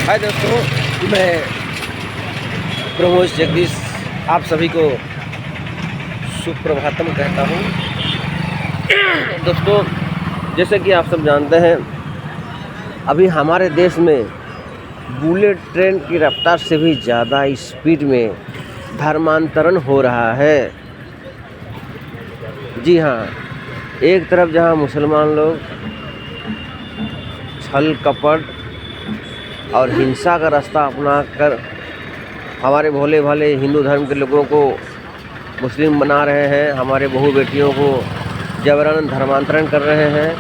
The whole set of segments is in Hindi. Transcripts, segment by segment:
हाय दोस्तों, मैं प्रमोद जगदीश आप सभी को सुप्रभातम कहता हूँ। दोस्तों, जैसे कि आप सब जानते हैं, अभी हमारे देश में बुलेट ट्रेन की रफ्तार से भी ज़्यादा स्पीड में धर्मांतरण हो रहा है। जी हाँ, एक तरफ जहाँ मुसलमान लोग छल कपट और हिंसा का रास्ता अपना कर हमारे भोले भाले हिंदू धर्म के लोगों को मुस्लिम बना रहे हैं, हमारे बहू बेटियों को जबरन धर्मांतरण कर रहे हैं,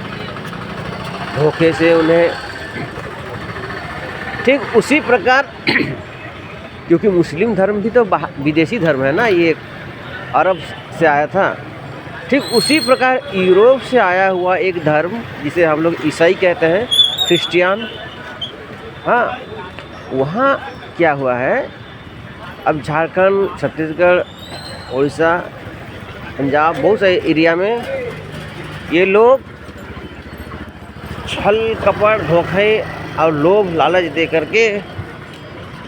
धोखे से उन्हें। ठीक उसी प्रकार क्योंकि मुस्लिम धर्म भी तो विदेशी धर्म है ना, ये अरब से आया था। ठीक उसी प्रकार यूरोप से आया हुआ एक धर्म जिसे हम लोग ईसाई कहते हैं, क्रिश्चियन। हाँ, वहाँ क्या हुआ है, अब झारखंड, छत्तीसगढ़, उड़ीसा, पंजाब, बहुत सारे एरिया में ये लोग छल कपट, धोखे और लोभ लालच दे करके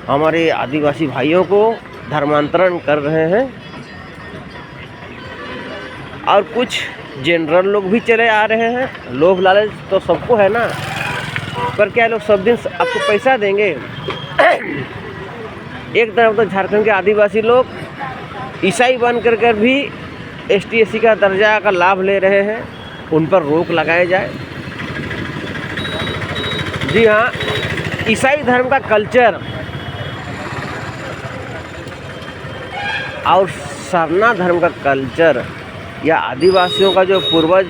हमारे आदिवासी भाइयों को धर्मांतरण कर रहे हैं। और कुछ जनरल लोग भी चले आ रहे हैं। लोभ लालच तो सबको है ना, पर क्या लोग सब दिन आपको पैसा देंगे? एक तरफ तो झारखंड के आदिवासी लोग ईसाई बन कर भी ST SC का दर्जा का लाभ ले रहे हैं, उन पर रोक लगाए जाए। जी हाँ, ईसाई धर्म का कल्चर और सरना धर्म का कल्चर या आदिवासियों का जो पूर्वज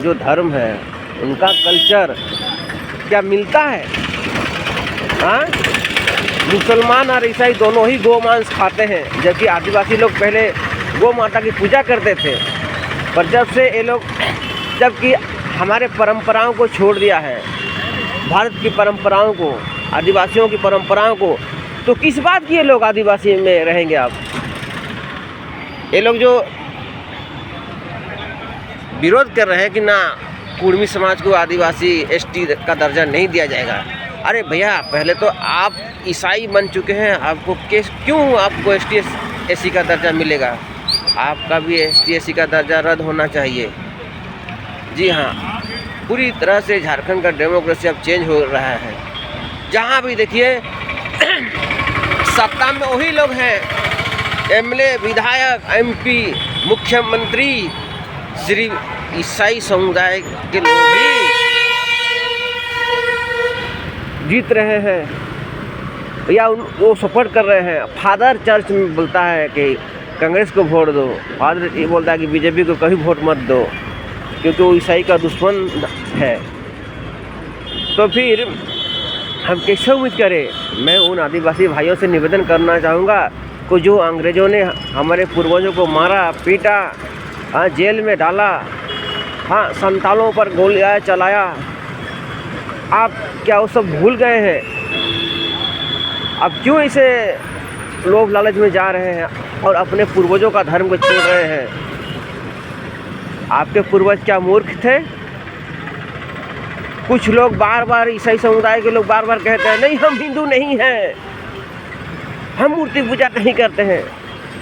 जो धर्म है उनका कल्चर क्या मिलता है? हाँ, मुसलमान और ईसाई दोनों ही गौ मांस खाते हैं, जबकि आदिवासी लोग पहले गौ माता की पूजा करते थे। पर जब से ये लोग जबकि हमारे परंपराओं को छोड़ दिया है, भारत की परंपराओं को, आदिवासियों की परंपराओं को, तो किस बात की ये लोग आदिवासी में रहेंगे? आप ये लोग जो विरोध कर रहे हैं कि ना कुर्मी समाज को आदिवासी ST का दर्जा नहीं दिया जाएगा। अरे भैया, पहले तो आप ईसाई बन चुके हैं, आपको क्यों आपको ST SC का दर्जा मिलेगा? आपका भी ST SC का दर्जा रद्द होना चाहिए। जी हाँ, पूरी तरह से झारखंड का डेमोक्रेसी अब चेंज हो रहा है। जहाँ भी देखिए सत्ता में वही लोग हैं, MLA, विधायक, MP, मुख्यमंत्री सिर्फ ईसाई समुदाय के लोग ही जीत रहे हैं या वो सपोर्ट कर रहे हैं। फादर चर्च में बोलता है कि कांग्रेस को वोट दो, फादर ये बोलता है कि BJP को कभी वोट मत दो, क्योंकि वो ईसाई का दुश्मन है। तो फिर हम कैसे उम्मीद करें? मैं उन आदिवासी भाइयों से निवेदन करना चाहूँगा कि जो अंग्रेज़ों ने हमारे पूर्वजों को मारा, पीटा, हाँ, जेल में डाला, हाँ, संतालों पर गोलियां चलाया, आप क्या वो सब भूल गए हैं? अब क्यों इसे लोभ लालच में जा रहे हैं और अपने पूर्वजों का धर्म को छोड़ रहे हैं? आपके पूर्वज क्या मूर्ख थे? कुछ लोग बार बार, ईसाई समुदाय के लोग बार बार कहते हैं, नहीं हम हिंदू नहीं हैं, हम मूर्ति पूजा नहीं करते हैं,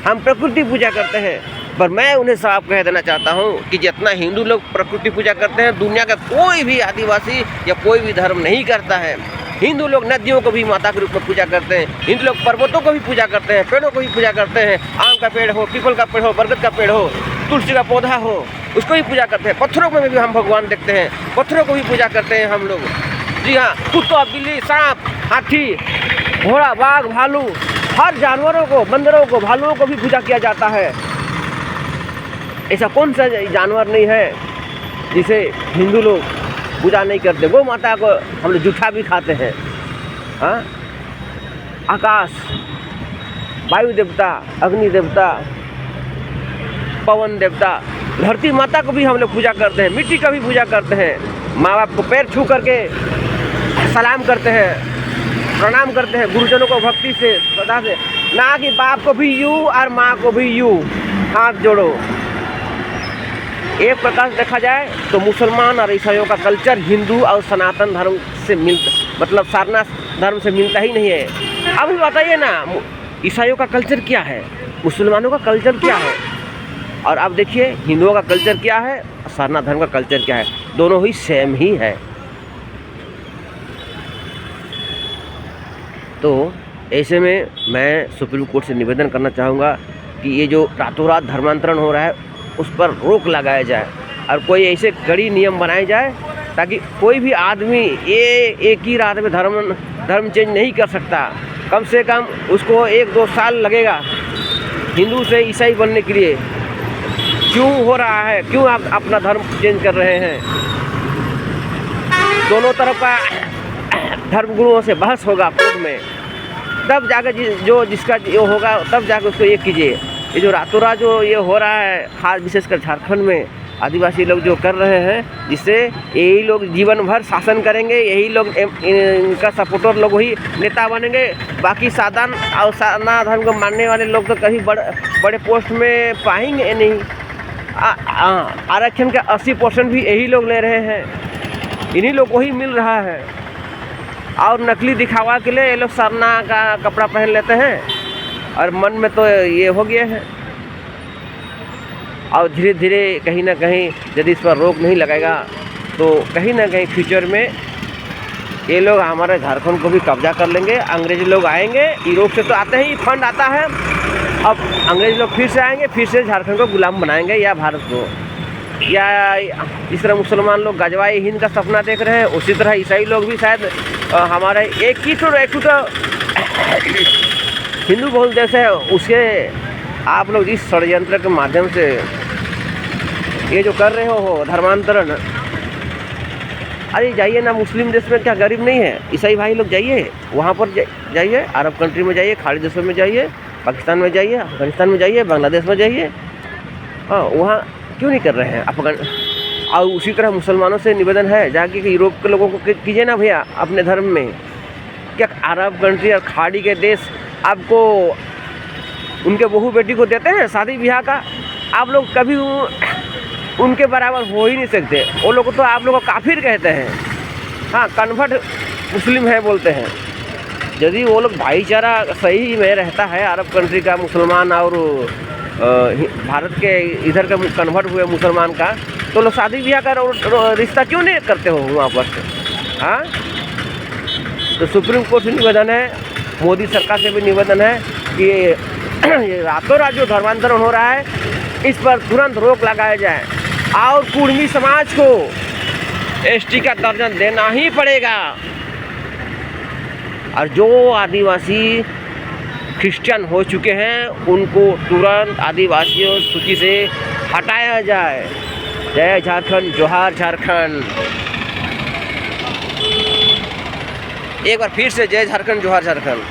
हम प्रकृति पूजा करते हैं। पर मैं उन्हें साफ कह देना चाहता हूँ कि जितना हिंदू लोग प्रकृति पूजा करते हैं, दुनिया का कोई भी आदिवासी या कोई भी धर्म नहीं करता है। हिंदू लोग नदियों को भी माता के रूप में पूजा करते हैं, हिंदू लोग पर्वतों को भी पूजा करते हैं, पेड़ों को भी पूजा करते हैं। आम का पेड़ हो, पीपल का पेड़ हो, बरगद का पेड़ हो, तुलसी का पौधा हो, उसको भी पूजा करते हैं। पत्थरों में भी हम भगवान देखते हैं, पत्थरों को भी पूजा करते हैं हम लोग। जी हाँ, कुत्ता, बिल्ली, सांप, हाथी, घोड़ा, बाघ, भालू, हर जानवरों को, बंदरों को, भालुओं को भी पूजा किया जाता है। ऐसा कौन सा जानवर नहीं है जिसे हिंदू लोग पूजा नहीं करते? गौ माता को हम लोग जूठा भी खाते हैं। हाँ, आकाश, वायु देवता, अग्नि देवता, पवन देवता, धरती माता को भी हम लोग पूजा करते हैं, मिट्टी का भी पूजा करते हैं। माँ बाप को पैर छू करके सलाम करते हैं, प्रणाम करते हैं, गुरुजनों को भक्ति से, श्रद्धा से। ना कि बाप को भी यूँ और माँ को भी यूँ हाथ जोड़ो। एक प्रकार से देखा जाए तो मुसलमान और ईसाइयों का कल्चर हिंदू और सनातन धर्म से मतलब सारनाथ धर्म से मिलता ही नहीं है। अब बताइए ना, ईसाइयों का कल्चर क्या है, मुसलमानों का कल्चर क्या है, और अब देखिए हिंदुओं का कल्चर क्या है, सारनाथ धर्म का कल्चर क्या है, दोनों ही सेम ही है। तो ऐसे में मैं सुप्रीम कोर्ट से निवेदन करना चाहूँगा कि ये जो रातों रात धर्मांतरण हो रहा है उस पर रोक लगाया जाए और कोई ऐसे कड़ी नियम बनाए जाए ताकि कोई भी आदमी ये एक ही रात में धर्म चेंज नहीं कर सकता। कम से कम उसको 1-2 साल लगेगा हिंदू से ईसाई बनने के लिए। क्यों हो रहा है, क्यों आप अपना धर्म चेंज कर रहे हैं? दोनों तरफ का धर्म गुरुओं से बहस होगा कोर्ट में, तब जाकर जिसका जो होगा तब जाकर उसको ये कीजिए। ये जो रातों रात जो ये हो रहा है, खास विशेषकर झारखंड में आदिवासी लोग जो कर रहे हैं, जिससे यही लोग जीवन भर शासन करेंगे, यही लोग इनका सपोर्टर लोग ही नेता बनेंगे। बाकी साधारण और सारनाथ धर्म को मानने वाले लोग तो कहीं बड़े पोस्ट में पाएंगे नहीं। आरक्षण का 80% भी यही लोग ले रहे हैं, इन्हीं लोग को ही मिल रहा है। और नकली दिखावा के लिए ये लोग सरना का कपड़ा पहन लेते हैं और मन में तो ये हो गया है। और धीरे धीरे कहीं ना कहीं यदि इस पर रोक नहीं लगाएगा तो कहीं ना कहीं फ्यूचर में ये लोग हमारे झारखंड को भी कब्जा कर लेंगे। अंग्रेज़ी लोग आएंगे, यूरोप से तो आते ही फंड आता है, अब अंग्रेज़ी लोग फिर से आएंगे, फिर से झारखंड को गुलाम बनाएंगे या भारत को। या इस तरह मुसलमान लोग गजवाए हिंद का सपना देख रहे हैं, उसी तरह ईसाई लोग भी शायद हमारे एक ही तो हिंदू बहुल देश है, उसके आप लोग इस षड्यंत्र के माध्यम से ये जो कर रहे हो धर्मांतरण। अरे जाइए ना, मुस्लिम देश में क्या गरीब नहीं है? ईसाई भाई लोग जाइए, वहाँ पर जाइए, अरब कंट्री में जाइए, खाड़ी देशों में जाइए, पाकिस्तान में जाइए, अफगानिस्तान में जाइए, बांग्लादेश में जाइए। हाँ, वहाँ क्यों नहीं कर रहे हैं अफगान? और उसी तरह मुसलमानों से निवेदन है, जाके कि यूरोप के लोगों को कीजिए ना भैया अपने धर्म में। क्या अरब कंट्री और खाड़ी के देश आपको उनके बहू बेटी को देते हैं शादी ब्याह का? आप लोग कभी उनके बराबर हो ही नहीं सकते। वो लोग तो आप लोग को काफिर कहते हैं। हाँ, कन्वर्ट मुस्लिम है बोलते हैं। यदि वो लोग भाईचारा सही में रहता है, अरब कंट्री का मुसलमान और भारत के इधर का कन्वर्ट हुए मुसलमान का, तो लोग शादी ब्याह का रिश्ता क्यों नहीं करते हो वहाँ पर? हाँ, तो सुप्रीम कोर्ट से निवेदन है, मोदी सरकार से भी निवेदन है कि ये रातों रात जो धर्मांतरण हो रहा है इस पर तुरंत रोक लगाया जाए और कुर्मी समाज को एसटी का दर्जा देना ही पड़ेगा। और जो आदिवासी क्रिश्चियन हो चुके हैं उनको तुरंत आदिवासियों सूची से हटाया जाए। जय झारखंड, जोहार झारखंड। एक बार फिर से जय झारखंड, जोहार झारखंड।